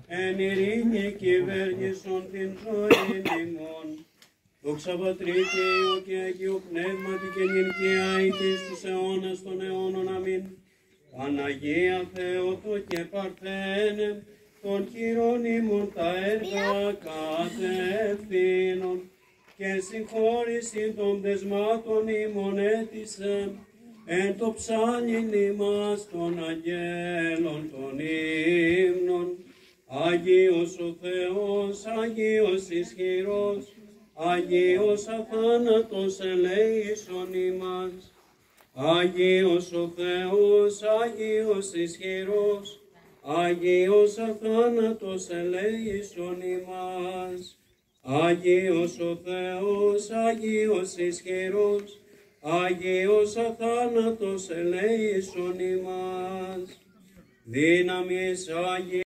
Εν ειρήνη κυβέρνησον την ζωήν ημών. Δόξα Πατρί και Υιό και Αγίου Πνεύματι και νυν και αεί και εις τους αιώνας των αιώνων. Αμήν. Παναγία Θεότο και Παρθένε, των χειρών ημών τα έργα κατευθύνων και συγχώρηση των δεσμάτων ημών έτησε εν το ψάλιν ημάς των αγγέλων των ύμνων. Αγίος ο Θεός, Αγίος ισχυρός, Αγίος αθάνατος ελέησον ημάς. Αγίος ο Θεός, Αγίος ισχυρός, Αγίος αθάνατος ελέησον ημάς. Αγίος ο Θεός, Αγίος ισχυρός, Αγίος αθάνατος ελέησον ημάς. Δύναμις Αγίος